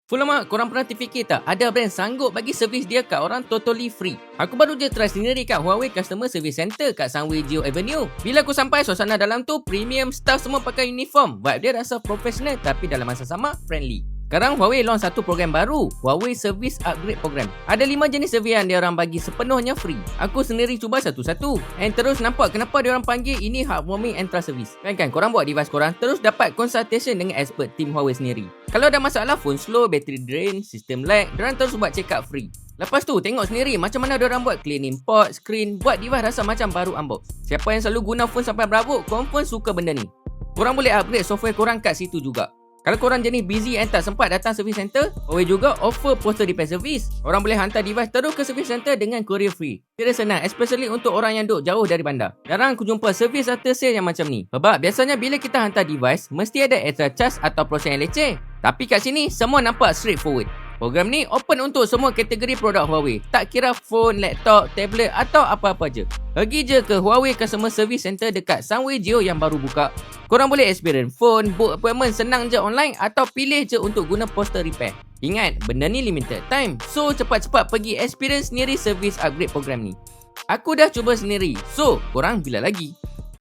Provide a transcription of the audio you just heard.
Full amat, korang pernah terfikir tak ada brand sanggup bagi servis dia kat orang totally free? Aku baru je try sendiri kat Huawei Customer Service Center kat Sunway Geo Avenue. Bila aku sampai, suasana dalam tu premium, staff semua pakai uniform. Vibe dia rasa profesional tapi dalam masa sama friendly. Sekarang Huawei launch satu program baru, Huawei Service Upgrade Program. Ada 5 jenis servis yang diorang bagi sepenuhnya free. Aku sendiri cuba satu-satu and terus nampak kenapa diorang panggil ini heartwarming and trust service. Kan korang buat device korang, terus dapat consultation dengan expert team Huawei sendiri. Kalau ada masalah phone slow, battery drain, system lag, diorang terus buat check up free. Lepas tu tengok sendiri macam mana diorang buat cleaning port, screen, buat device rasa macam baru unbox. Siapa yang selalu guna phone sampai berabuk, confirm suka benda ni. Korang boleh upgrade software korang kat situ juga. Kalau korang jenis busy and tak sempat datang service center, Huawei juga offer poster repair service. Orang boleh hantar device terus ke service center dengan courier free. Tidak senang, especially untuk orang yang duduk jauh dari bandar. Jarang aku jumpa service after sale yang macam ni. Sebab biasanya bila kita hantar device, mesti ada extra charge atau proses yang leceh. Tapi kat sini, semua nampak straightforward. Program ni open untuk semua kategori produk Huawei. Tak kira phone, laptop, tablet atau apa-apa je. Pergi je ke Huawei Customer Service Center dekat Sunway Geo yang baru buka. Korang boleh experience phone, book appointment senang je online atau pilih je untuk guna poster repair. Ingat, benda ni limited time. So, cepat-cepat pergi experience sendiri service upgrade program ni. Aku dah cuba sendiri. So, korang bila lagi?